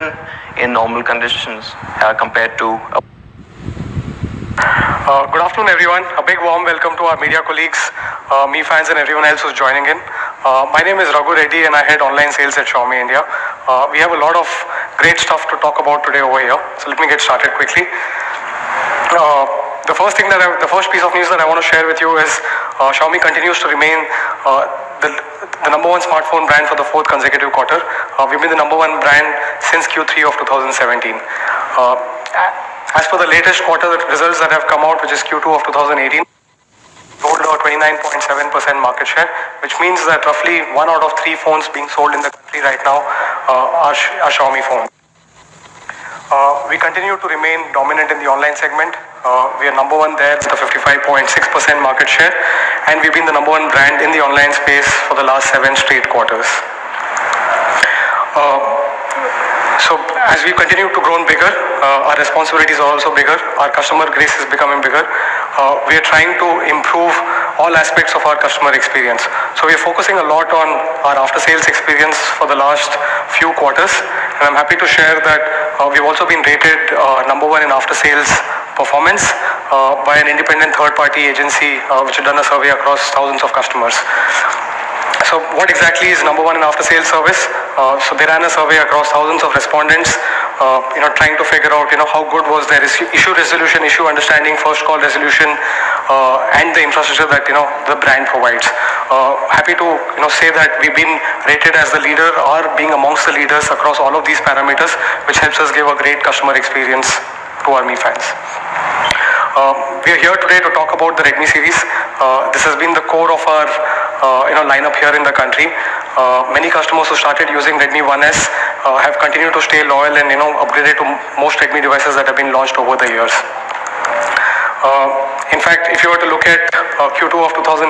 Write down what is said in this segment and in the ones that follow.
in normal conditions compared to a Good afternoon, everyone. A big warm welcome to our media colleagues, me fans, and everyone else who's joining in. My name is Raghu Reddy, and I head online sales at Xiaomi India. We have a lot of great stuff to talk about today over here. So let me get started quickly. The first piece of news that I want to share with you is Xiaomi continues to remain the number one smartphone brand for the fourth consecutive quarter. We've been the number one brand since Q3 of 2017. As per the latest quarter results that have come out, which is Q2 of 2018, hold a 29.7% market share, which means that roughly 1 out of 3 phones being sold in the country right now are Xiaomi phones. We continue to remain dominant in the online segment. We are number one there with a 55.6% market share, and we've been the number one brand in the online space for the last 7 straight quarters. So as we continue to grow bigger, our responsibilities are also bigger. Our customer base is becoming bigger. We are trying to improve all aspects of our customer experience. So we are focusing a lot on our after-sales experience for the last few quarters. And I'm happy to share that we've also been rated number one in after-sales performance by an independent third-party agency which has done a survey across thousands of customers. So what exactly is number one in after-sales service? So they ran a survey across thousands of respondents, trying to figure out, how good was their issue resolution, issue understanding, first call resolution, and the infrastructure that, the brand provides. Happy to, say that we've been rated as the leader or being amongst the leaders across all of these parameters, which helps us give a great customer experience to our Mi fans. We are here today to talk about the Redmi series. This has been the core of our lineup here in the country. Many customers who started using Redmi 1S have continued to stay loyal and upgraded to most Redmi devices that have been launched over the years. In fact, if you were to look at Q2 of 2018,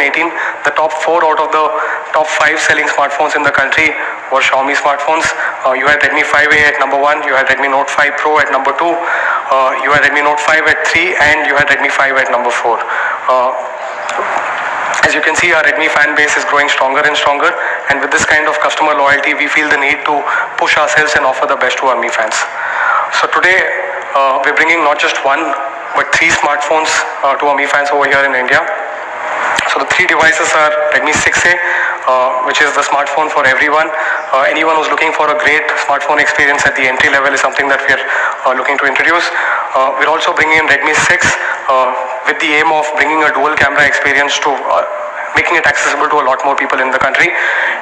the top 4 out of the top 5 selling smartphones in the country were Xiaomi smartphones. You had Redmi 5A at number 1, you had Redmi Note 5 Pro at number 2, you had Redmi Note 5 at 3, and you had Redmi 5 at number 4. As you can see, our Redmi fan base is growing stronger and stronger, and with this kind of customer loyalty, we feel the need to push ourselves and offer the best to our Mi fans. So today, we're bringing not just 1, but 3 smartphones to our Mi fans over here in India. So the 3 devices are Redmi 6A, which is the smartphone for everyone. Anyone who's looking for a great smartphone experience at the entry level is something that we're looking to introduce. We're also bringing in Redmi 6 with the aim of bringing a dual camera experience to making it accessible to a lot more people in the country.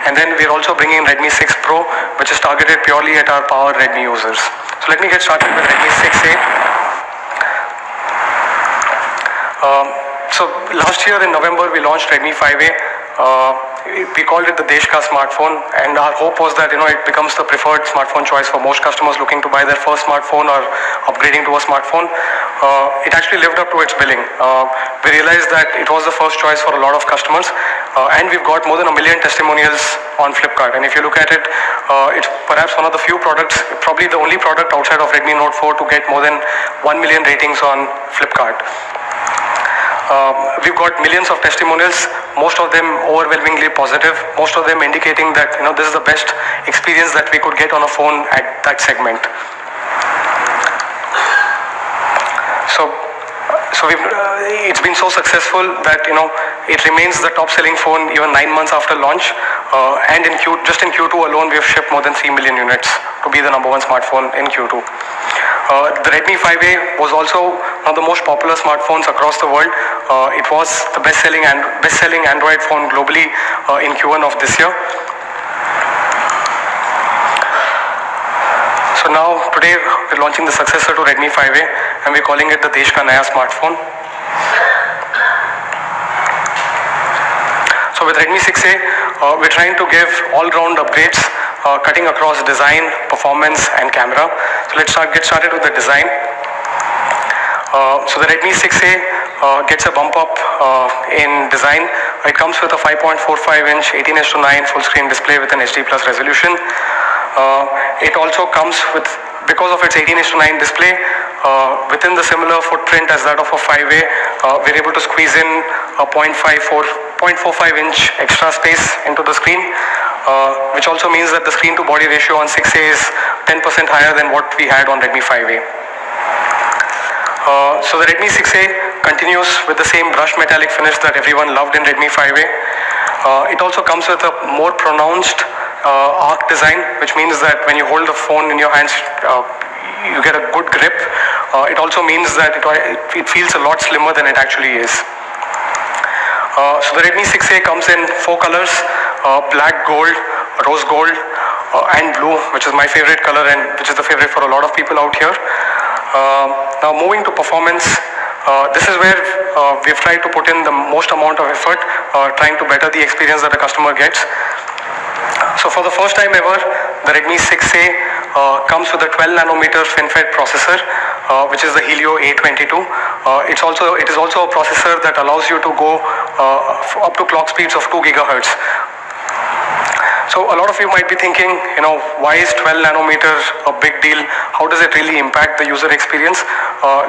And then we're also bringing in Redmi 6 Pro, which is targeted purely at our power Redmi users. So let me get started with Redmi 6A. So last year in November, we launched Redmi 5A. We called it the Desh Ka smartphone, and our hope was that it becomes the preferred smartphone choice for most customers looking to buy their first smartphone or upgrading to a smartphone. It actually lived up to its billing. We realized that it was the first choice for a lot of customers, and we've got more than 1 million testimonials on Flipkart. And if you look at it, it's perhaps one of the few products, probably the only product outside of Redmi Note 4 to get more than 1 million ratings on Flipkart. We've got millions of testimonials, most of them overwhelmingly positive, most of them indicating that this is the best experience that we could get on a phone at that segment. So it's been so successful that it remains the top selling phone even 9 months after launch, and just in Q2 alone we have shipped more than 3 million units to be the number one smartphone in Q2. The Redmi 5A was also one of the most popular smartphones across the world. It was the best-selling Android phone globally in Q1 of this year. So now today we're launching the successor to Redmi 5A, and we're calling it the Desh Ka Naya smartphone. So with Redmi 6A, we're trying to give all-round upgrades, cutting across design, performance, and camera. So let's get started with the design. So the Redmi 6A gets a bump up in design. It comes with a 5.45-inch 18:9 full-screen display with an HD+ resolution. It also comes with, because of its 18:9 display, within the similar footprint as that of a 5A, we're able to squeeze in a 0.45-inch extra space into the screen, which also means that the screen to body ratio on 6A is 10% higher than what we had on Redmi 5A. So the Redmi 6A continues with the same brushed metallic finish that everyone loved in Redmi 5A. It also comes with a more pronounced arc design, which means that when you hold the phone in your hands, you get a good grip. It also means that it feels a lot slimmer than it actually is. So the Redmi 6A comes in 4 colors, black, gold, rose gold, and blue, which is my favorite color and which is the favorite for a lot of people out here. Now moving to performance, this is where we've tried to put in the most amount of effort, trying to better the experience that the customer gets. So for the first time ever, the Redmi 6A comes with a 12 nanometer FinFET processor, which is the Helio A22. It is also a processor that allows you to go up to clock speeds of 2 gigahertz. So a lot of you might be thinking, why is 12 nanometers a big deal? How does it really impact the user experience?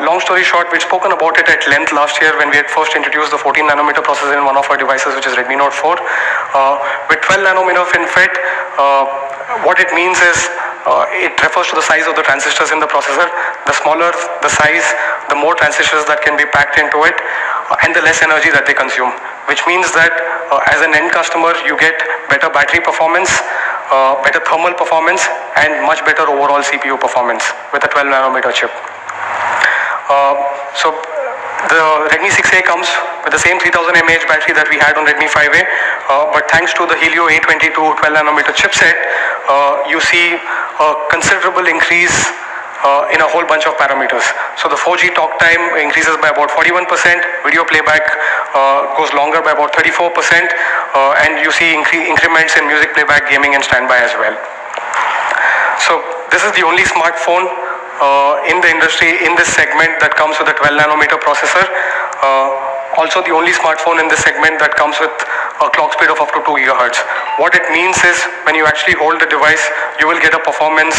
Long story short, we'd spoken about it at length last year when we had first introduced the 14 nanometer processor in one of our devices, which is Redmi Note 4. With 12 nanometer FinFET, what it means is it refers to the size of the transistors in the processor. The smaller the size, the more transistors that can be packed into it, and the less energy that they consume. Which means that as an end customer, you get better battery performance, better thermal performance, and much better overall CPU performance with a 12 nanometer chip. So the Redmi 6A comes with the same 3000 mAh battery that we had on Redmi 5A, but thanks to the Helio A22 12 nanometer chipset, you see a considerable increase in a whole bunch of parameters. So the 4G talk time increases by about 41%, video playback goes longer by about 34%, and you see increments in music playback, gaming, and standby as well. So this is the only smartphone in the industry in this segment that comes with a 12 nanometer processor. Also the only smartphone in this segment that comes with a clock speed of up to 2 gigahertz. What it means is when you actually hold the device, you will get a performance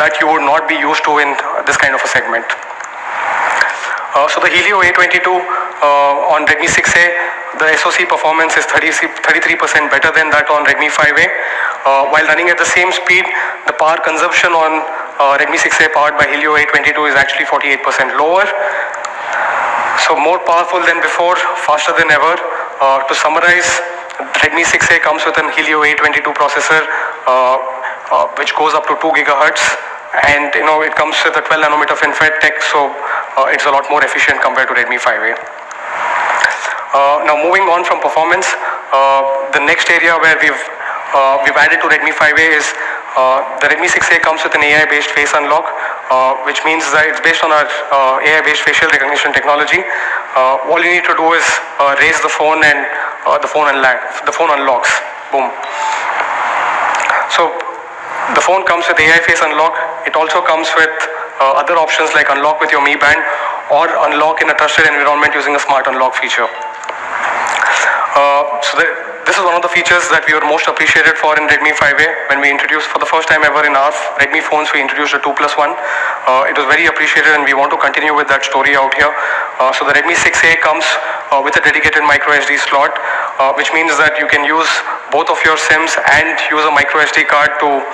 that you would not be used to in this kind of a segment. So the Helio A22 on Redmi 6A, the SoC performance is 33% better than that on Redmi 5A. While running at the same speed, the power consumption on Redmi 6A powered by Helio A22 is actually 48% lower. So more powerful than before, faster than ever. To summarize, Redmi 6A comes with an Helio A22 processor which goes up to 2 gigahertz, and it comes with a 12 nanometer FinFET tech, so it's a lot more efficient compared to Redmi 5A. Now moving on from performance, the next area where we've added to Redmi 5A is the Redmi 6A comes with an AI-based face unlock, which means that it's based on our AI-based facial recognition technology. All you need to do is raise the phone and the phone unlocks. Boom. So the phone comes with AI face unlock. It also comes with other options like unlock with your Mi Band or unlock in a trusted environment using a smart unlock feature. This is one of the features that we were most appreciated for in Redmi 5A. When we introduced, for the first time ever in our Redmi phones, we introduced a 2+1. It was very appreciated, and we want to continue with that story out here. So the Redmi 6A comes with a dedicated micro SD slot, which means that you can use both of your SIMs and use a micro SD card to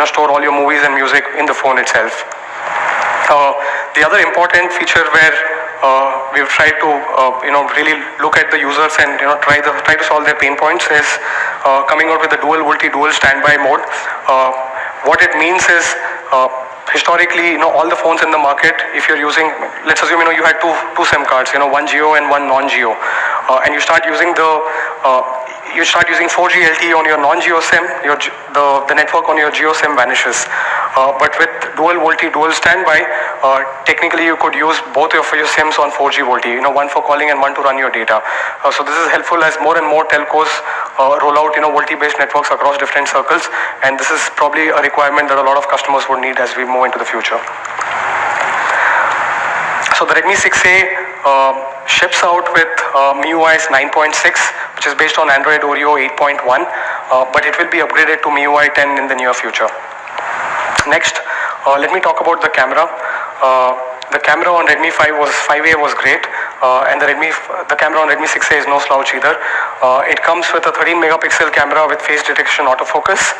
store all your movies and music in the phone itself. The other important feature where we've tried to really look at the users and try to solve their pain points is coming out with the dual VoLTE dual standby mode. What it means is historically, all the phones in the market, if you're using, let's assume you had two SIM cards, one Geo and one non-Geo, and you start using 4G LTE on your non-Geo SIM, the network on your Geo SIM vanishes. But with dual VoLTE dual standby, technically you could use both of your SIMs on 4G VoLTE, one for calling and one to run your data. So this is helpful as more and more telcos roll out VoLTE-based networks across different circles, and this is probably a requirement that a lot of customers would need as we move into the future. So the Redmi 6A ships out with MIUI 9.6, which is based on Android Oreo 8.1, but it will be upgraded to MIUI 10 in the near future. Next, let me talk about the camera. The camera on Redmi 5A was great, and the camera on Redmi 6A is no slouch either. It comes with a 13 megapixel camera with face detection autofocus.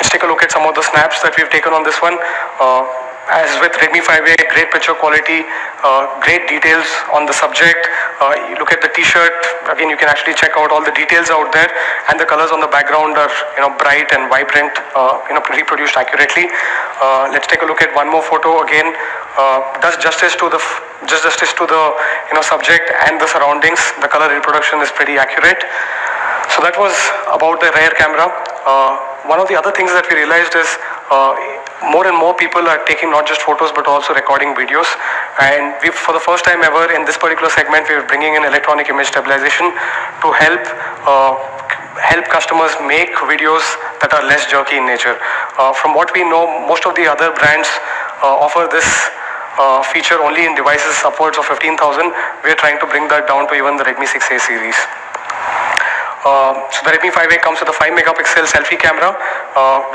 Let's take a look at some of the snaps that we've taken on this one. As with Redmi 5A, great picture quality, great details on the subject. You look at the t-shirt, again you can actually check out all the details out there, and the colors on the background are bright and vibrant, reproduced accurately. Let's take a look at one more photo. Again, does justice to the subject and the surroundings. The color reproduction is pretty accurate. So that was about the rear camera. One of the other things that we realized is more and more people are taking not just photos but also recording videos, and we, for the first time ever in this particular segment, we are bringing in electronic image stabilization to help customers make videos that are less jerky in nature. From what we know, most of the other brands offer this feature only in devices upwards of 15,000. We are trying to bring that down to even the Redmi 6A series. So the Redmi 5A comes with a 5 megapixel selfie camera,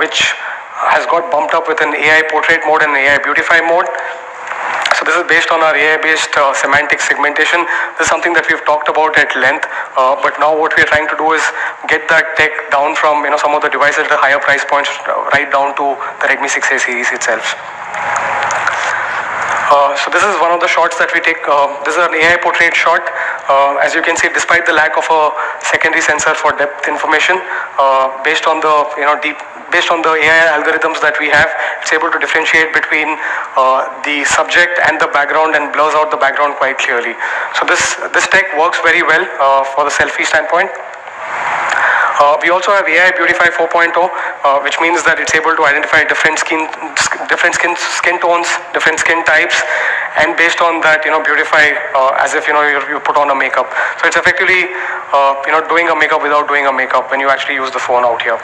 which has got bumped up with an AI portrait mode and AI beautify mode. So this is based on our AI-based semantic segmentation. This is something that we've talked about at length, but now what we are trying to do is get that tech down from some of the devices at higher price points right down to the Redmi 6A series itself. So this is one of the shots that we take. This is an AI portrait shot. As you can see, despite the lack of a secondary sensor for depth information, based on the based on the AI algorithms that we have, it's able to differentiate between the subject and the background and blurs out the background quite clearly. So this tech works very well for the selfie standpoint. We also have AI Beautify 4.0, which means that it's able to identify different skin tones, different skin types, and based on that, beautify as if you put on a makeup. So it's effectively doing a makeup without doing a makeup when you actually use the phone out here.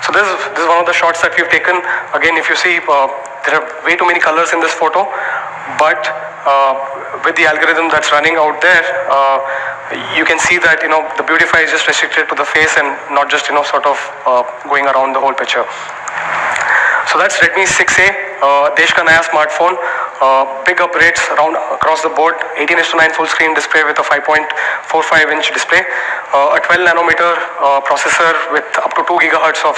So this is one of the shots that we've taken. Again, if you see, there are way too many colors in this photo, but with the algorithm that's running out there, you can see that the beautify is just restricted to the face and not just sort of going around the whole picture. So that's Redmi 6A, Desh ka naya smartphone. Big upgrades across the board. 18:9 full screen display with a 5.45-inch display, a 12 nanometer processor with up to 2 gigahertz of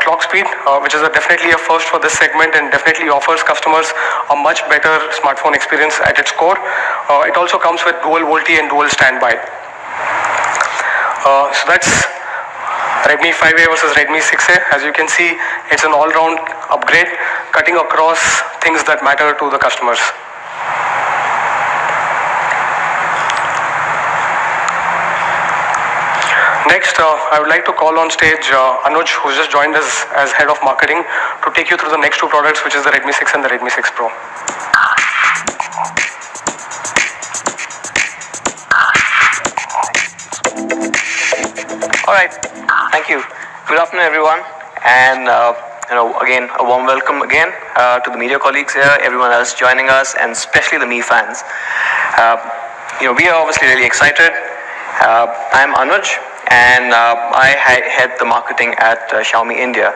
clock speed, which is definitely a first for this segment and definitely offers customers a much better smartphone experience at its core. It also comes with dual VoLTE and dual standby. So that's Redmi 5A versus Redmi 6A. As you can see, it's an all-round upgrade, cutting across things that matter to the customers. Next, I would like to call on stage Anuj, who's just joined us as head of marketing, to take you through the next two products, which is the Redmi 6 and the Redmi 6 Pro. All right, thank you. Good afternoon, everyone, and again, a warm welcome again to the media colleagues here, everyone else joining us, and especially the Mi fans. We are obviously really excited. I'm Anuj, and I head the marketing at Xiaomi India.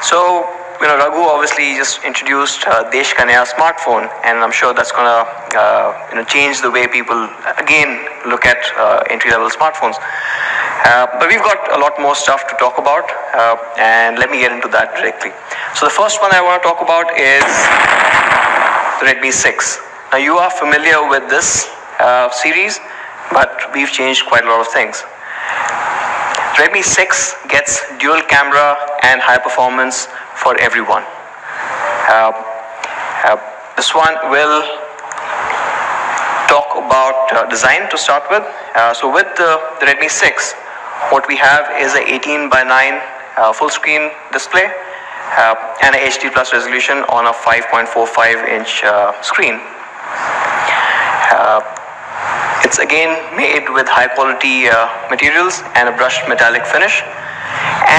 So Raghu obviously just introduced Desh ka naya smartphone, and I'm sure that's gonna change the way people again look at entry-level smartphones. But we've got a lot more stuff to talk about, and let me get into that directly. So the first one I want to talk about is the Redmi 6. Now you are familiar with this series, but we've changed quite a lot of things. Redmi 6 gets dual camera and high performance for everyone. This one will talk about design to start with. So with the Redmi 6, what we have is an 18:9 full screen display and a HD plus resolution on a 5.45-inch screen. It's again made with high quality materials and a brushed metallic finish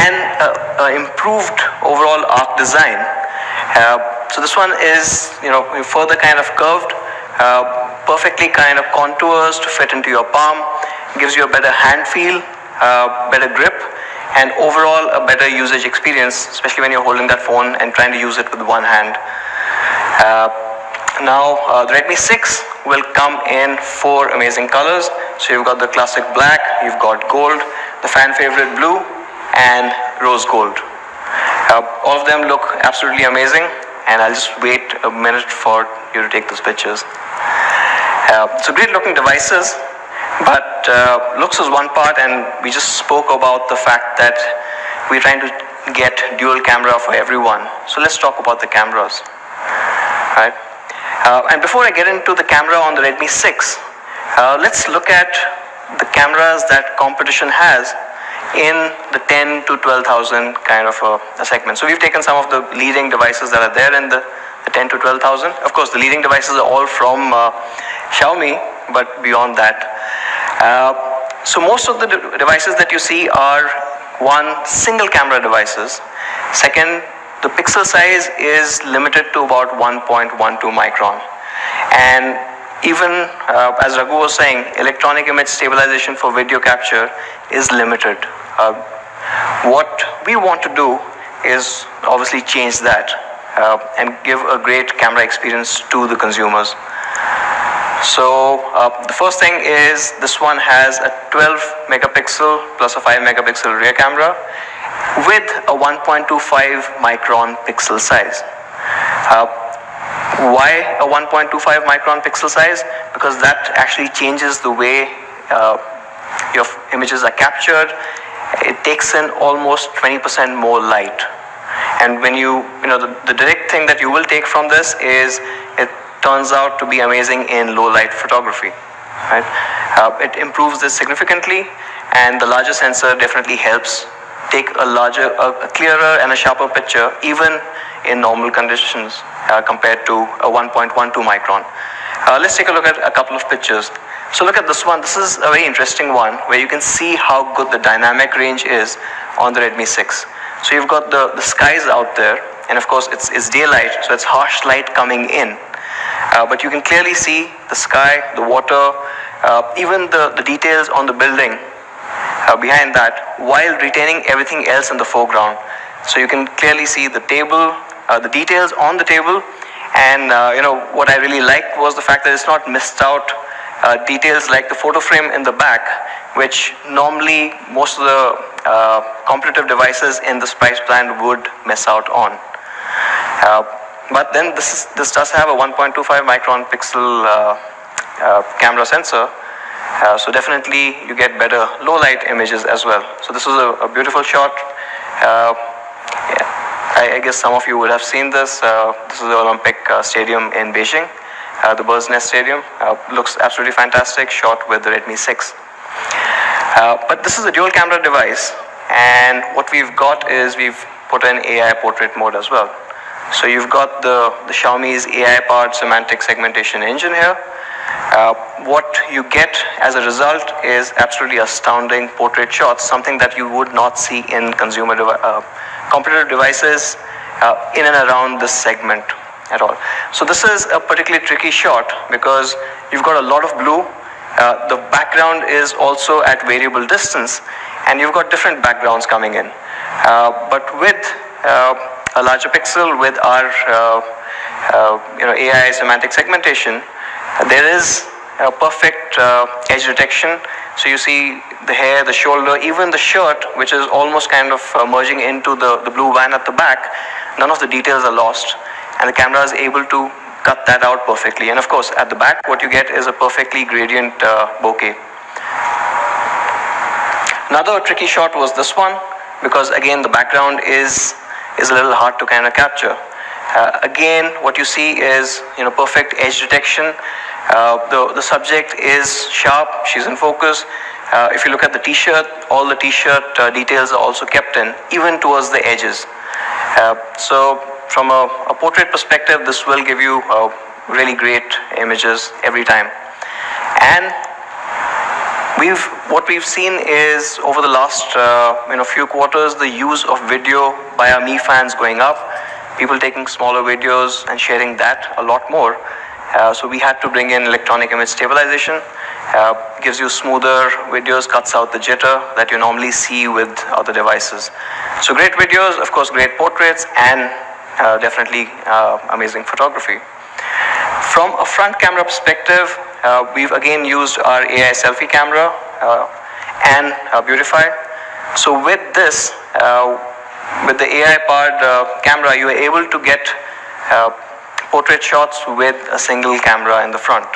and improved overall arc design. So this one is further kind of curved, perfectly kind of contours to fit into your palm, gives you a better hand feel, better grip, and overall a better usage experience, especially when you're holding that phone and trying to use it with one hand. Now the Redmi 6 will come in 4 amazing colors. So you've got the classic black, you've got gold, the fan favorite blue, and rose gold. All of them look absolutely amazing, and I'll just wait a minute for you to take those pictures. So great looking devices, but looks is one part, and we just spoke about the fact that we're trying to get dual camera for everyone. So let's talk about the cameras, right? And before I get into the camera on the Redmi 6, let's look at the cameras that competition has in the 10 to 12,000 kind of a segment. So we've taken some of the leading devices that are there in the 10 to 12,000. Of course, the leading devices are all from Xiaomi, but beyond that. So most of the devices that you see are one, single camera devices. Second, the pixel size is limited to about 1.12 micron. And even as Raghu was saying, electronic image stabilization for video capture is limited. What we want to do is obviously change that and give a great camera experience to the consumers. So the first thing is this one has a 12 megapixel plus a 5 megapixel rear camera with a 1.25 micron pixel size. Why a 1.25 micron pixel size? Because that actually changes the way your images are captured. It takes in almost 20% more light. And when the direct thing that you will take from this is it turns out to be amazing in low light photography, right? It improves this significantly, and the larger sensor definitely helps take a clearer and a sharper picture even in normal conditions compared to a 1.12 micron. Let's take a look at a couple of pictures. So look at this one. This is a very interesting one where you can see how good the dynamic range is on the Redmi 6. So you've got the skies out there, and of course it's daylight, so it's harsh light coming in. But you can clearly see the sky, the water, even the details on the building behind that, while retaining everything else in the foreground. So you can clearly see the table, the details on the table, and what I really liked was the fact that it's not missed out details like the photo frame in the back, which normally most of the competitive devices in this price band would miss out on. But then this does have a 1.25 micron pixel camera sensor, so definitely you get better low light images as well. So this is a beautiful shot. I guess some of you would have seen this. This is the Olympic Stadium in Beijing, the Bird's Nest Stadium. Looks absolutely fantastic, shot with the Redmi 6. But this is a dual camera device, and what we've got is we've put in AI portrait mode as well. So you've got the Xiaomi's AI-powered semantic segmentation engine here. What you get as a result is absolutely astounding portrait shots, something that you would not see in competitive devices in and around this segment at all. So this is a particularly tricky shot because you've got a lot of blue. The background is also at variable distance, and you've got different backgrounds coming in. But with a larger pixel, with our AI semantic segmentation, there is a perfect edge detection. So you see the hair, the shoulder, even the shirt, which is almost kind of merging into the blue van at the back. None of the details are lost, and the camera is able to cut that out perfectly. And of course, at the back, what you get is a perfectly gradient bokeh. Another tricky shot was this one, because again, the background is a little hard to kind of capture. Again, what you see is perfect edge detection. The subject is sharp, she's in focus. If you look at the t-shirt, all the t-shirt details are also kept in, even towards the edges. So from a portrait perspective, this will give you really great images every time. And what we've seen is over the last few quarters, the use of video by our Mi fans going up, people taking smaller videos and sharing that a lot more. So we had to bring in electronic image stabilization. Gives you smoother videos, cuts out the jitter that you normally see with other devices. So great videos, of course, great portraits, and definitely amazing photography. From a front camera perspective, we've again used our AI selfie camera and Beautify. So with this, with the AI-powered camera, you are able to get portrait shots with a single camera in the front.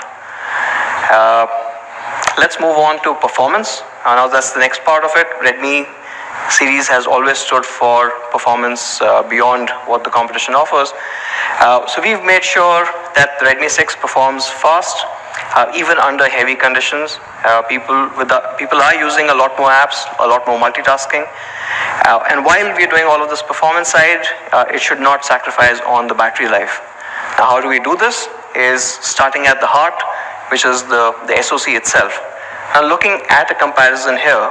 Let's move on to performance. Now that's the next part of it. Redmi series has always stood for performance beyond what the competition offers. So we've made sure that the Redmi 6 performs fast, even under heavy conditions. People are using a lot more apps, a lot more multitasking. And while we're doing all of this performance side, it should not sacrifice on the battery life. Now, how do we do this? Is starting at the heart, which is the SoC itself. Now, looking at a comparison here,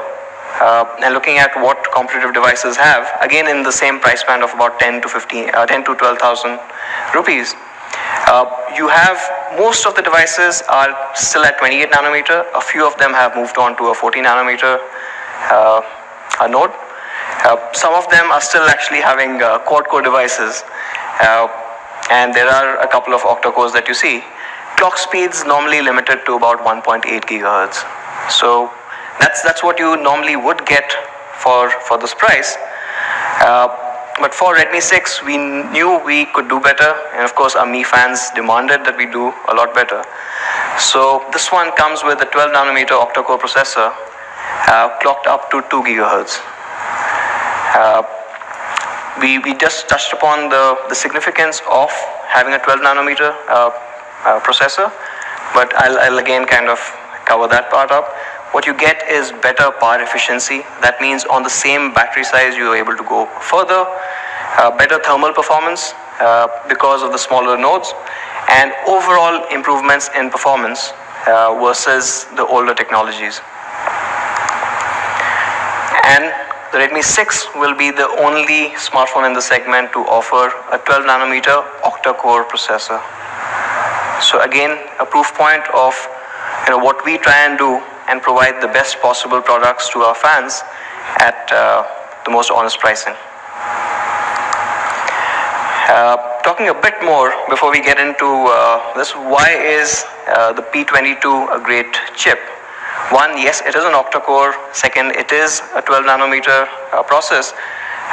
and looking at what competitive devices have, again in the same price band of about 10 to 12,000 rupees, you have most of the devices are still at 28 nanometer. A few of them have moved on to a 14 nanometer node. Some of them are still actually having quad-core devices, and there are a couple of octa-cores that you see. Clock speeds normally limited to about 1.8 gigahertz. So that's what you normally would get for this price. But for Redmi 6, we knew we could do better, and of course our Mi fans demanded that we do a lot better. So this one comes with a 12 nanometer octa-core processor, clocked up to 2 gigahertz. We just touched upon the significance of having a 12 nanometer processor, but I'll again kind of cover that part up. What you get is better power efficiency. That means on the same battery size, you are able to go further, better thermal performance because of the smaller nodes, and overall improvements in performance versus the older technologies. And the Redmi 6 will be the only smartphone in the segment to offer a 12 nanometer octa-core processor. So again, a proof point of what we try and do and provide the best possible products to our fans at the most honest pricing. Talking a bit more before we get into this, why is the P22 a great chip? One, yes, it is an octa-core. Second, it is a 12 nanometer process,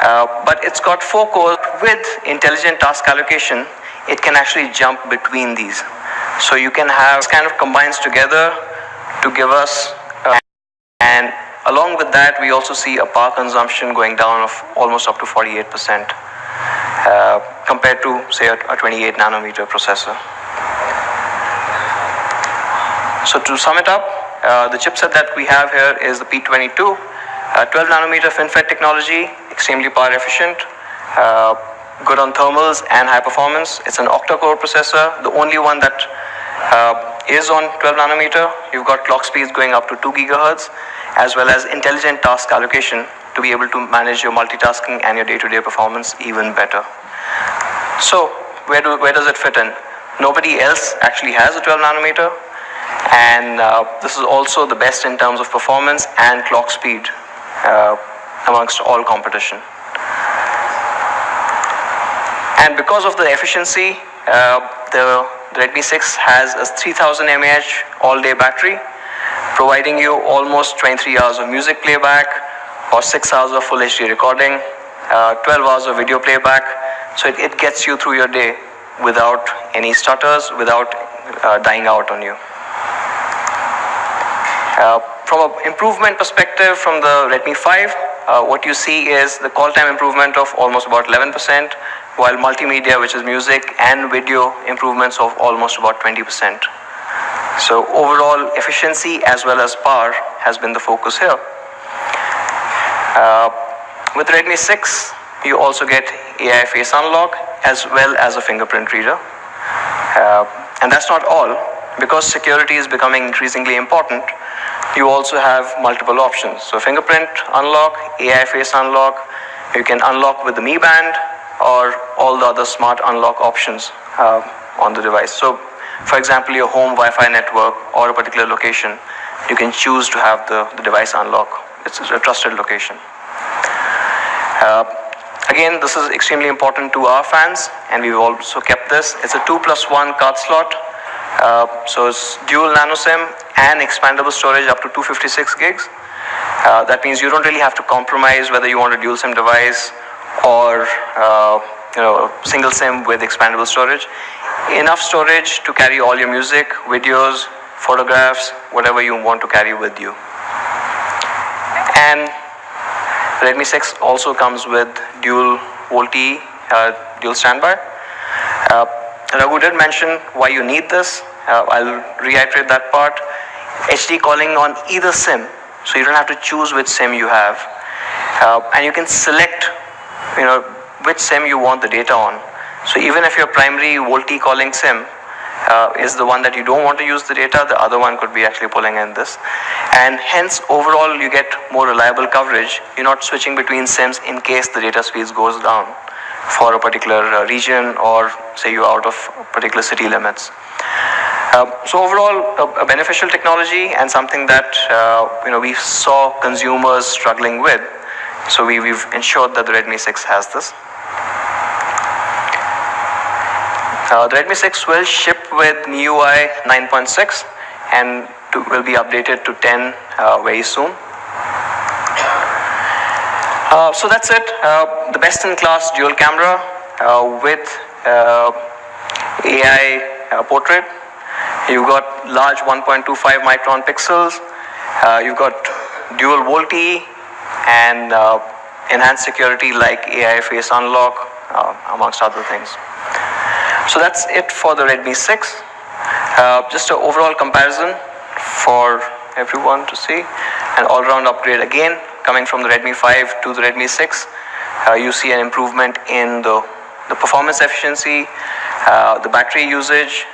but it's got 4 cores. With intelligent task allocation, it can actually jump between these. So you can have kind of combines together to give us, and along with that, we also see a power consumption going down of almost up to 48% compared to, say, a 28 nanometer processor. So to sum it up, the chipset that we have here is the P22, 12 nanometer FinFET technology, extremely power efficient, good on thermals and high performance. It's an octa-core processor, the only one that is on 12 nanometer. You've got clock speeds going up to 2 gigahertz, as well as intelligent task allocation to be able to manage your multitasking and your day-to-day performance even better. So where does it fit in? Nobody else actually has a 12 nanometer, and this is also the best in terms of performance and clock speed amongst all competition. And because of the efficiency, the Redmi 6 has a 3000 mAh all-day battery, providing you almost 23 hours of music playback or 6 hours of full HD recording, 12 hours of video playback. So it gets you through your day without any stutters, without dying out on you. From an improvement perspective from the Redmi 5, what you see is the call time improvement of almost about 11%, while multimedia, which is music, and video improvements of almost about 20%. So overall efficiency as well as power has been the focus here. With Redmi 6, you also get AI face unlock as well as a fingerprint reader. And that's not all. Because security is becoming increasingly important, you also have multiple options. So fingerprint unlock, AI face unlock, you can unlock with the Mi Band, or all the other smart unlock options on the device. So for example, your home Wi-Fi network or a particular location, you can choose to have the device unlock. It's a trusted location. Again, this is extremely important to our fans, and we've also kept this. It's a 2+1 card slot. So it's dual nano SIM and expandable storage up to 256 gigs. That means you don't really have to compromise whether you want a dual SIM device or single SIM with expandable storage. Enough storage to carry all your music, videos, photographs, whatever you want to carry with you. And Redmi 6 also comes with dual VoLTE, dual standby. Raghu did mention why you need this. I'll reiterate that part. HD calling on either SIM, so you don't have to choose which SIM you have, and you can select which SIM you want the data on. So even if your primary VoLTE calling SIM is the one that you don't want to use the data, the other one could be actually pulling in this, and hence overall you get more reliable coverage. You're not switching between SIMs in case the data speeds goes down for a particular region, or say you're out of particular city limits. So overall, a beneficial technology and something that we saw consumers struggling with. So we've ensured that the Redmi 6 has this. The Redmi 6 will ship with MIUI 9.6 and will be updated to 10 very soon. So that's it. The best-in-class dual camera with AI portrait. You've got large 1.25 micron pixels. You've got dual VoLTE and enhanced security like AI face unlock, amongst other things. So that's it for the Redmi 6. Just an overall comparison for everyone to see. An all-round upgrade again, coming from the Redmi 5 to the Redmi 6. You see an improvement in the performance efficiency, the battery usage,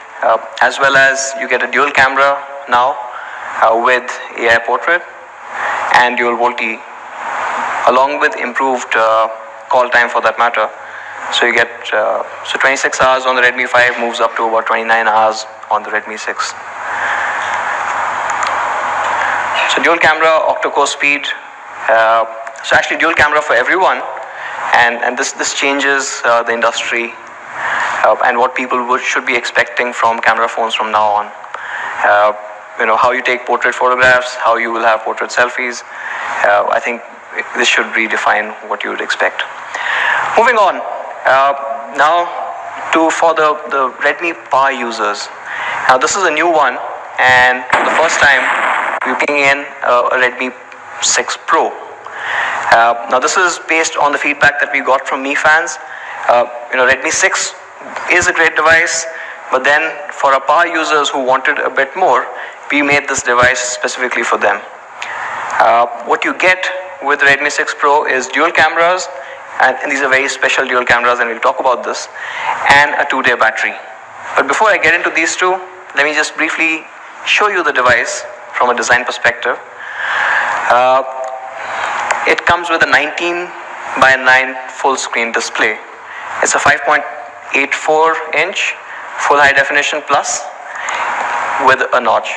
as well as you get a dual camera now with AI portrait and dual VoLTE, along with improved call time for that matter. So you get 26 hours on the Redmi 5 moves up to about 29 hours on the Redmi 6. So dual camera, octa-core speed. So actually dual camera for everyone, and this changes the industry and what people should be expecting from camera phones from now on. How you take portrait photographs, how you will have portrait selfies. I think this should redefine what you would expect. Moving on, now for the Redmi Power users. Now this is a new one, and for the first time we're bringing in a Redmi 6 Pro. Now this is based on the feedback that we got from Mi fans. Redmi 6 is a great device, but then for our power users who wanted a bit more, we made this device specifically for them. What you get with Redmi 6 Pro is dual cameras, and these are very special dual cameras, and we'll talk about this, and a 2-day battery. But before I get into these two, let me just briefly show you the device from a design perspective. It comes with a 19:9 full screen display. It's a 5.84-inch full high definition plus with a notch.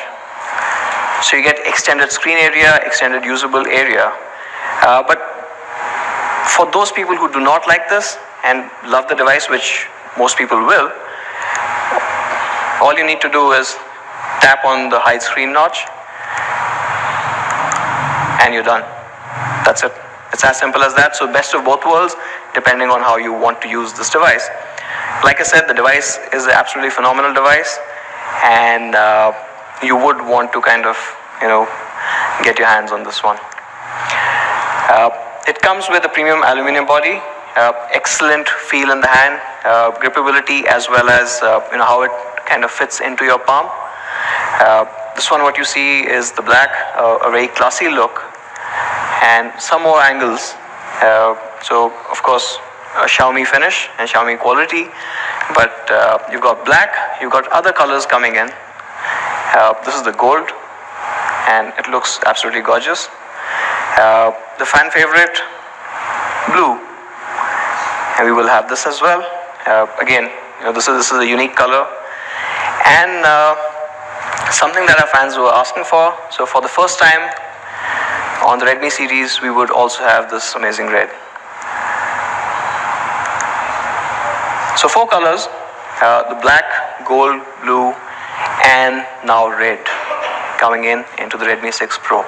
So you get extended screen area, extended usable area. But for those people who do not like this and love the device, which most people will, all you need to do is tap on the hide screen notch and you're done. That's it. It's as simple as that. So best of both worlds, depending on how you want to use this device. Like I said, the device is an absolutely phenomenal device, and you would want to kind of, get your hands on this one. It comes with a premium aluminum body, excellent feel in the hand, gripability, as well as how it kind of fits into your palm. This one, what you see is the black, a very classy look, and some more angles. So of course a Xiaomi finish and Xiaomi quality, but you've got black, you've got other colors coming in. This is the gold, and it looks absolutely gorgeous. The fan favorite, blue, and we will have this as well. Again, this is a unique color, and something that our fans were asking for. So for the first time on the Redmi series, we would also have this amazing red. So 4 colors, the black, gold, blue, and now red, coming into the Redmi 6 Pro.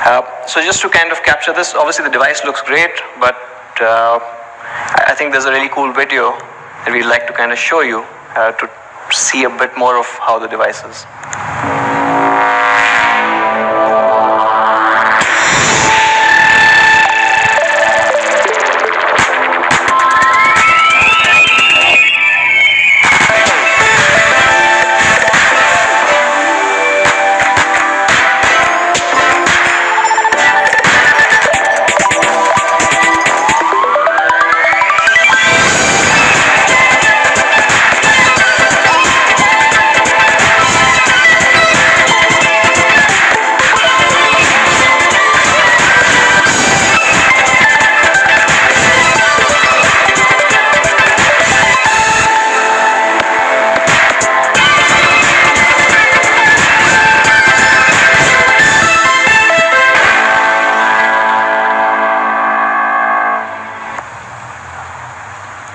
So just to kind of capture this, obviously the device looks great, but I think there's a really cool video that we'd like to kind of show you to see a bit more of how the device is.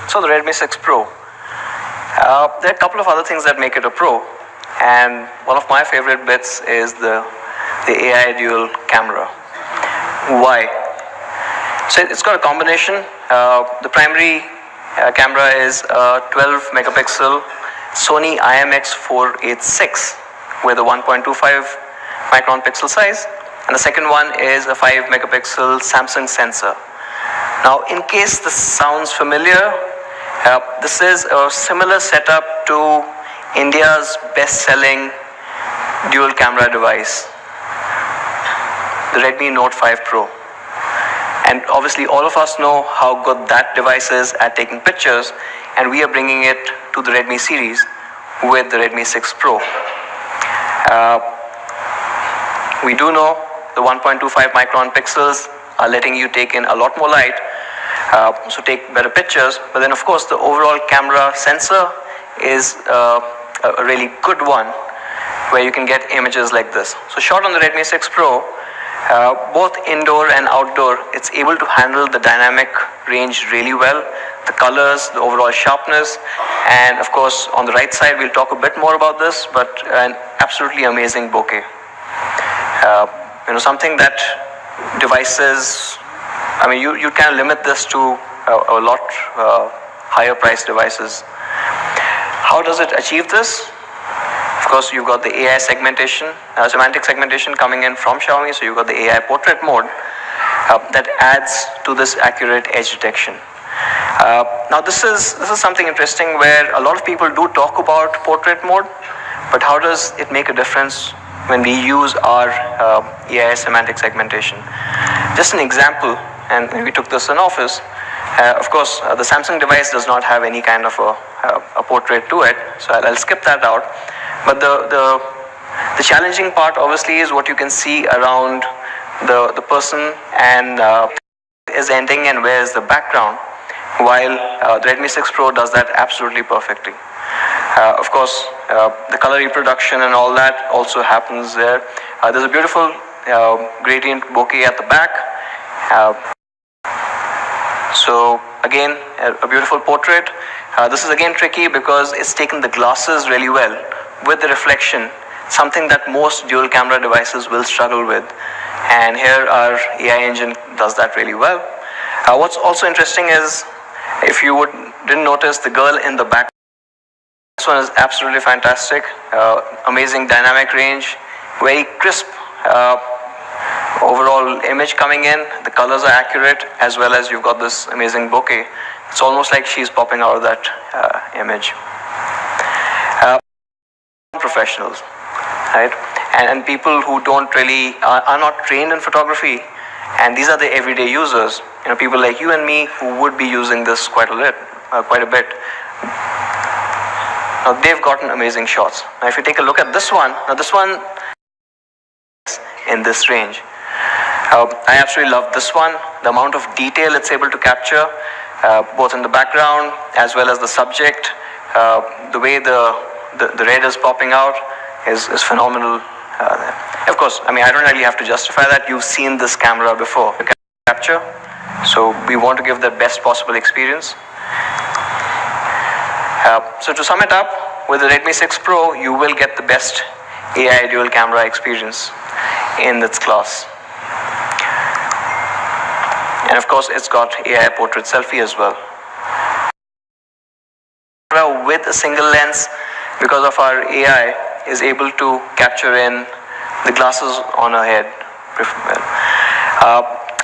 So the Redmi 6 Pro. There are a couple of other things that make it a Pro, and one of my favorite bits is the AI dual camera. Why? So it's got a combination. The primary camera is a 12 megapixel Sony IMX486 with a 1.25 micron pixel size, and the second one is a 5 megapixel Samsung sensor. Now, in case this sounds familiar, this is a similar setup to India's best-selling dual camera device, the Redmi Note 5 Pro. And obviously all of us know how good that device is at taking pictures, and we are bringing it to the Redmi series with the Redmi 6 Pro. We do know the 1.25 micron pixels are letting you take in a lot more light, so take better pictures. But then of course the overall camera sensor is a really good one, where you can get images like this. So shot on the Redmi 6 Pro, both indoor and outdoor, it's able to handle the dynamic range really well, the colors, the overall sharpness, and of course on the right side we'll talk a bit more about this, but an absolutely amazing bokeh. Something that devices, I mean, you can limit this to a lot higher priced devices. How does it achieve this? Of course, you've got the AI segmentation, semantic segmentation coming in from Xiaomi, so you've got the AI portrait mode that adds to this accurate edge detection. Now this is something interesting, where a lot of people do talk about portrait mode, but how does it make a difference when we use our AI semantic segmentation? Just an example, and we took this in office. Of course, the Samsung device does not have any kind of a portrait to it, so I'll skip that out. But the challenging part obviously is what you can see around the person, and is ending and where is the background, while the Redmi 6 Pro does that absolutely perfectly. Of course, the color reproduction and all that also happens there. There's a beautiful gradient bokeh at the back. So again, a beautiful portrait. This is again tricky because it's taken the glasses really well with the reflection, something that most dual camera devices will struggle with. And here our AI engine does that really well. What's also interesting is, if you didn't notice, the girl in the back, this one is absolutely fantastic. Amazing dynamic range, very crisp overall image coming in. The colors are accurate, as well as you've got this amazing bokeh. It's almost like she's popping out of that image. Professionals, right? And people who don't really are not trained in photography, and these are the everyday users. People like you and me who would be using this quite a bit. Now they've gotten amazing shots. Now if you take a look at this one, in this range. I absolutely love this one. The amount of detail it's able to capture, both in the background as well as the subject. The way the red is popping out is phenomenal. Of course, I mean, I don't really have to justify that. You've seen this camera before. Capture. So we want to give the best possible experience. So to sum it up, with the Redmi 6 Pro, you will get the best AI dual camera experience in its class. And of course, it's got AI portrait selfie as well. With a single lens, because of our AI, is able to capture in the glasses on her head.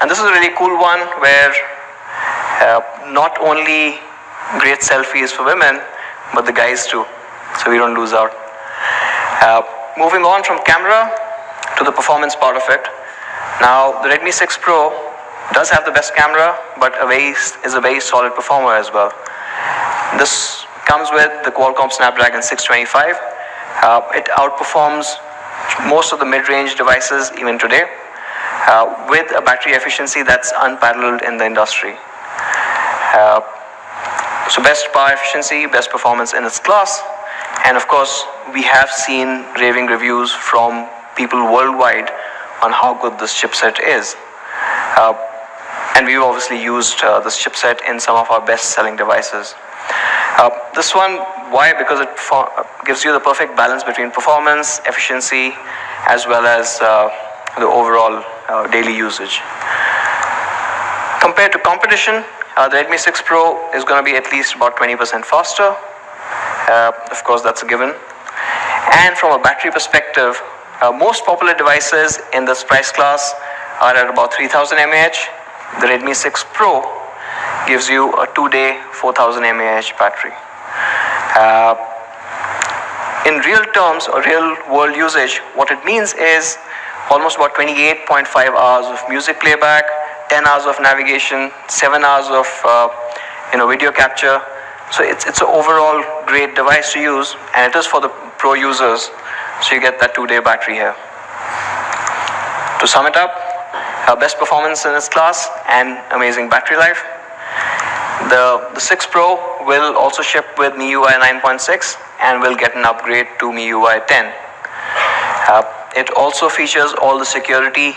And this is a really cool one where not only great selfies for women, but the guys too, so we don't lose out. Moving on from camera to the performance part of it. Now, the Redmi 6 Pro does have the best camera, but is a very solid performer as well. This comes with the Qualcomm Snapdragon 625. It outperforms most of the mid-range devices even today, with a battery efficiency that's unparalleled in the industry. So best power efficiency, best performance in its class, and of course we have seen raving reviews from people worldwide on how good this chipset is. And we've obviously used this chipset in some of our best-selling devices. This one, why? Because it gives you the perfect balance between performance, efficiency, as well as the overall daily usage. Compared to competition, the Redmi 6 Pro is going to be at least about 20% faster. Of course, that's a given. And from a battery perspective, most popular devices in this price class are at about 3000 mAh. The Redmi 6 Pro gives you a 2-day 4000 mAh battery. In real terms or real world usage, what it means is almost about 28.5 hours of music playback, 10 hours of navigation, 7 hours of video capture. So it's an overall great device to use, and it is for the pro users. So you get that 2-day battery here. To sum it up, best performance in its class and amazing battery life. The 6 Pro will also ship with MIUI 9.6 and will get an upgrade to MIUI 10. It also features all the security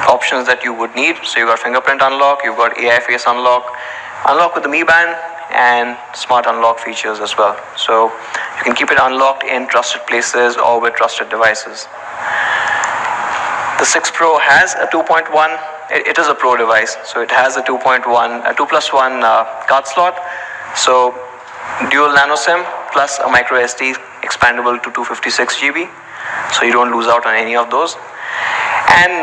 options that you would need. So you've got fingerprint unlock, you've got AI face unlock, unlock with the Mi Band, and smart unlock features as well. So you can keep it unlocked in trusted places or with trusted devices. The 6 Pro has a 2.1, it is a Pro device, so it has a 2.1, a 2+1 card slot. So dual nano SIM plus a micro SD expandable to 256 GB. So you don't lose out on any of those. And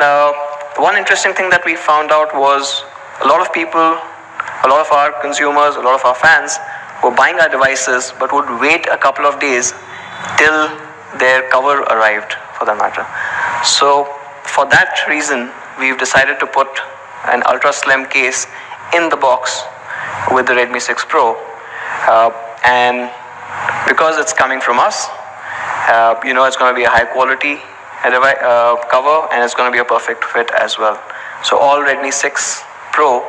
one interesting thing that we found out was a lot of people, a lot of our consumers, a lot of our fans were buying our devices but would wait a couple of days till their cover arrived, for that matter. So for that reason, we've decided to put an ultra slim case in the box with the Redmi 6 Pro. And because it's coming from us, it's going to be a high quality cover, and it's going to be a perfect fit as well. So all Redmi 6 Pro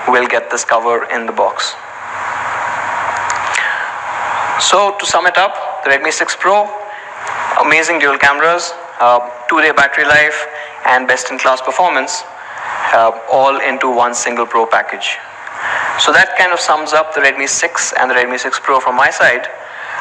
will get this cover in the box. So to sum it up, the Redmi 6 Pro, amazing dual cameras, 2-day battery life, and best-in-class performance, all into one single Pro package. So that kind of sums up the Redmi 6 and the Redmi 6 Pro from my side.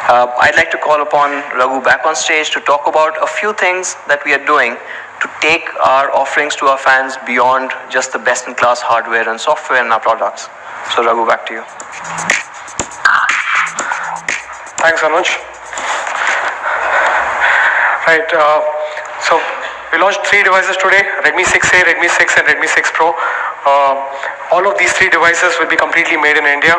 I'd like to call upon Raghu back on stage to talk about a few things that we are doing to take our offerings to our fans beyond just the best-in-class hardware and software in our products. So Raghu, back to you. Thanks, Anuj. Right, so we launched 3 devices today, Redmi 6A, Redmi 6 and Redmi 6 Pro. All of these 3 devices will be completely made in India.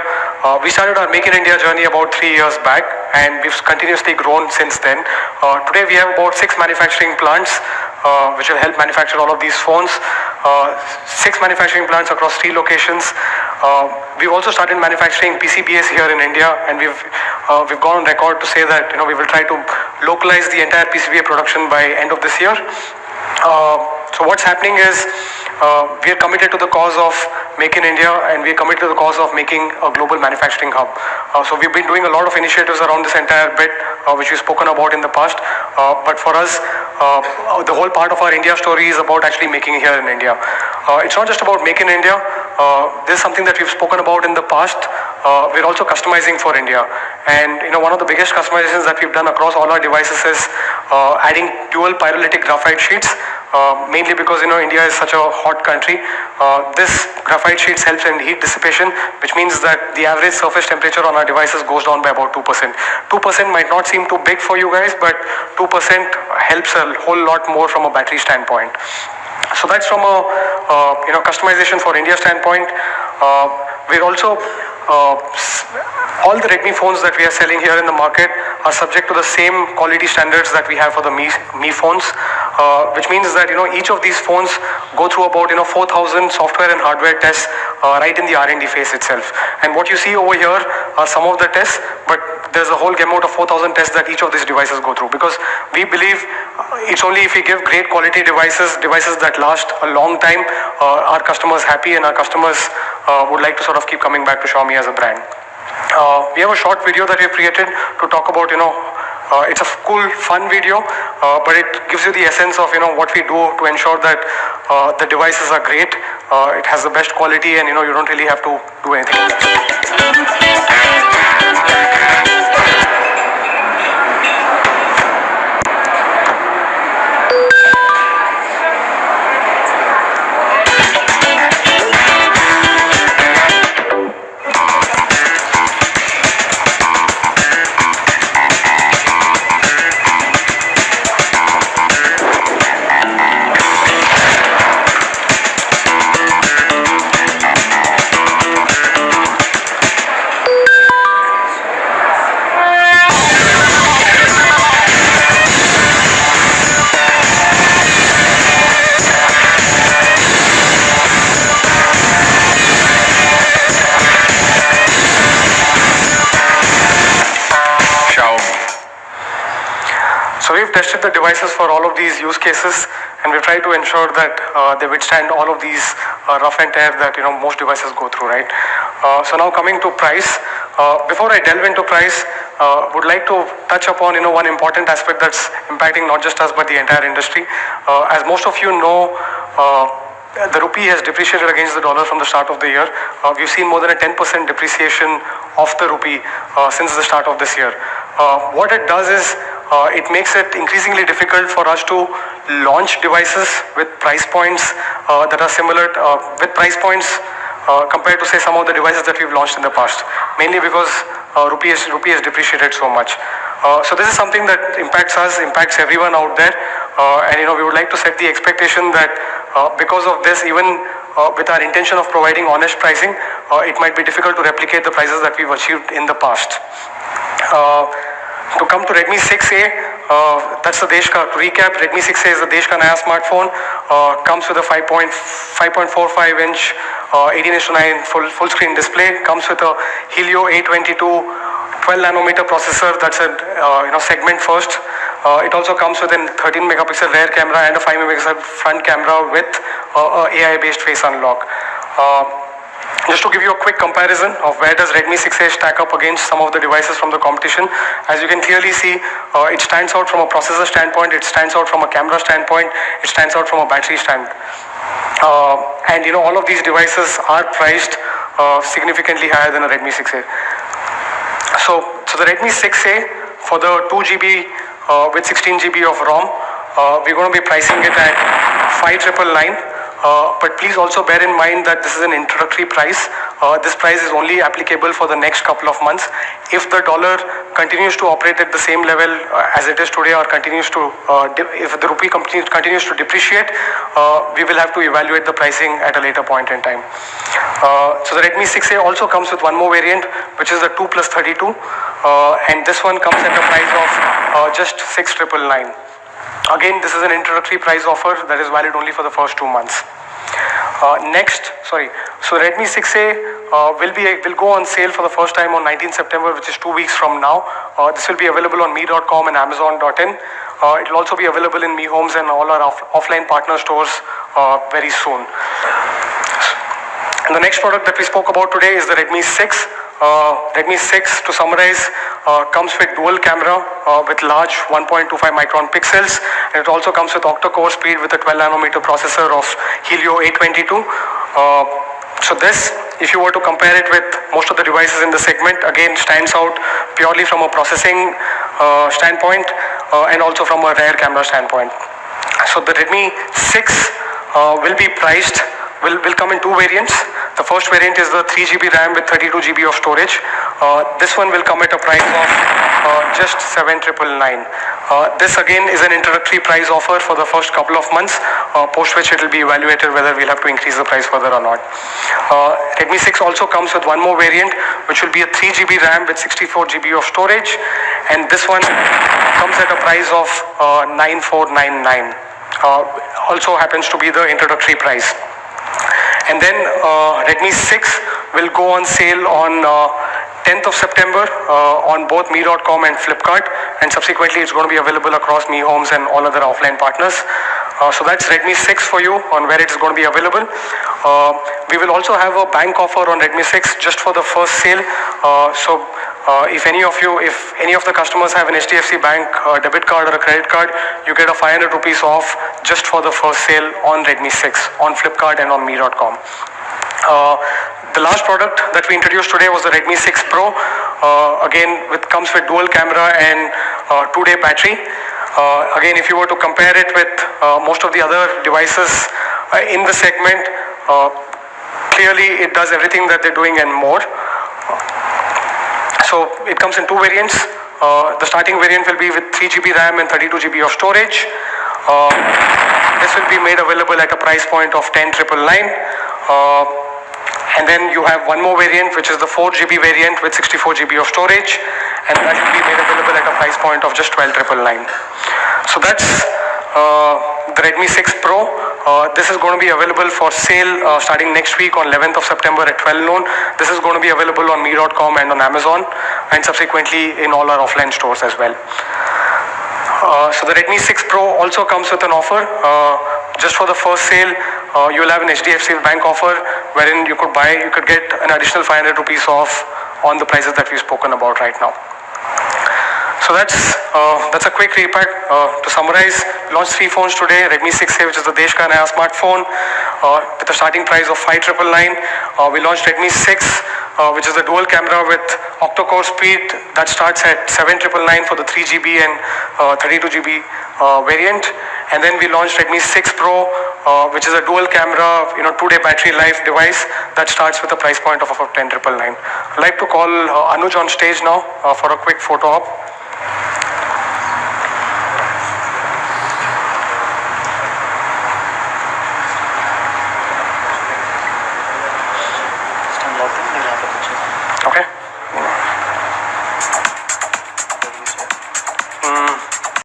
We started our Make in India journey about 3 years back, and we've continuously grown since then. Today we have about 6 manufacturing plants which will help manufacture all of these phones. 6 manufacturing plants across 3 locations. We've also started manufacturing PCBAs here in India, and we've gone on record to say that we will try to localize the entire PCBA production by end of this year. So what's happening is we are committed to the cause of Make in India, and we are committed to the cause of making a global manufacturing hub. So we've been doing a lot of initiatives around this entire bit, which we've spoken about in the past. But for us, the whole part of our India story is about actually making here in India. It's not just about Make in India. This is something that we've spoken about in the past. We're also customizing for India. And one of the biggest customizations that we've done across all our devices is adding dual pyrolytic graphite sheets. mainly because India is such a hot country. This graphite sheets helps in heat dissipation, which means that the average surface temperature on our devices goes down by about 2%. 2% might not seem too big for you guys, but 2% helps a whole lot more from a battery standpoint. So that's from a customization for India standpoint. We're also all the Redmi phones that we are selling here in the market are subject to the same quality standards that we have for the Mi phones, which means that each of these phones go through about 4,000 software and hardware tests right in the R&D phase itself. And what you see over here are some of the tests, but there's a whole gamut of 4,000 tests that each of these devices go through, because we believe it's only if we give great quality devices that last a long time, our customers happy, and our customers would like to sort of keep coming back to Xiaomi as a brand. We have a short video that we've created to talk about, it's a cool, fun video, but it gives you the essence of, what we do to ensure that the devices are great, it has the best quality, and, you don't really have to do anything else. So we've tested the devices for all of these use cases, and we've tried to ensure that they withstand all of these rough and tear that most devices go through, right? So now coming to price, before I delve into price, would like to touch upon one important aspect that's impacting not just us but the entire industry. As most of you know, the rupee has depreciated against the dollar from the start of the year. We've seen more than a 10% depreciation of the rupee since the start of this year. What it does is it makes it increasingly difficult for us to launch devices with price points that are similar compared to say some of the devices that we've launched in the past, mainly because rupee has depreciated so much. So this is something that impacts us, impacts everyone out there, and we would like to set the expectation that because of this, even with our intention of providing honest pricing, it might be difficult to replicate the prices that we've achieved in the past. To come to Redmi 6A, that's the Desh ka, to recap, Redmi 6A is the Desh ka naya smartphone, comes with a 5.45-inch 18:9 full screen display, comes with a Helio A22 12nm processor, that's a segment first. It also comes with a 13 megapixel rear camera and a 5 megapixel front camera with AI based face unlock. Just to give you a quick comparison of where does Redmi 6A stack up against some of the devices from the competition, as you can clearly see, it stands out from a processor standpoint, it stands out from a camera standpoint, it stands out from a battery standpoint. And all of these devices are priced significantly higher than a Redmi 6A. So the Redmi 6A, for the 2GB with 16GB of ROM, we're going to be pricing it at 5,999. But please also bear in mind that this is an introductory price. This price is only applicable for the next couple of months. If the dollar continues to operate at the same level as it is today, or continues to, if the rupee continues to depreciate, we will have to evaluate the pricing at a later point in time. So the Redmi 6A also comes with one more variant, which is the 2+32, and this one comes at a price of just 6,999. Again, this is an introductory price offer that is valid only for the first 2 months. So Redmi 6A will go on sale for the first time on 19th September, which is 2 weeks from now. This will be available on me.com and amazon.in. It will also be available in Mi Homes and all our offline partner stores very soon. And the next product that we spoke about today is the Redmi 6. Redmi 6, to summarize, comes with dual camera with large 1.25 micron pixels, and it also comes with octa-core speed with a 12nm processor of Helio A22. So this, if you were to compare it with most of the devices in the segment, again stands out purely from a processing standpoint and also from a rear camera standpoint. So the Redmi 6 will be priced, will come in two variants. The first variant is the 3GB RAM with 32GB of storage. This one will come at a price of just 7,999. This again is an introductory price offer for the first couple of months, post which it will be evaluated whether we'll have to increase the price further or not. Redmi 6 also comes with one more variant, which will be a 3GB RAM with 64GB of storage, and this one comes at a price of 9,499. Also happens to be the introductory price. And then Redmi 6 will go on sale on 10th of September on both Me.com and Flipkart, and subsequently it's going to be available across Mi Homes and all other offline partners. So that's Redmi 6 for you on where it is going to be available. We will also have a bank offer on Redmi 6 just for the first sale. If any of the customers have an HDFC Bank debit card or a credit card, you get a 500 rupees off just for the first sale on Redmi 6 on Flipkart and on Me.com. The last product that we introduced today was the Redmi 6 Pro. Again, comes with dual camera and 2-day battery. Again, if you were to compare it with most of the other devices in the segment, clearly it does everything that they're doing and more. So it comes in two variants. The starting variant will be with 3GB RAM and 32GB of storage. This will be made available at a price point of 10,999. And then you have one more variant, which is the 4GB variant with 64GB of storage, and that will be made available at a price point of just 12,999. So that's the Redmi 6 Pro. This is going to be available for sale starting next week on 11th of September at 12 noon. This is going to be available on Me.com and on Amazon, and subsequently in all our offline stores as well. So the Redmi 6 Pro also comes with an offer. Just for the first sale, you will have an HDFC Bank offer wherein you could get an additional 500 rupees off on the prices that we've spoken about right now. So that's a quick recap. To summarize, we launched 3 phones today. Redmi 6A, which is the Desh Ka Naya smartphone, with a starting price of 5,999. We launched Redmi 6, which is the dual camera with octa-core speed that starts at 7,999 for the 3GB and 32GB variant. And then we launched Redmi 6 Pro, which is a dual camera, 2-day battery life device that starts with a price point of about 10,999. I'd like to call Anuj on stage now for a quick photo op.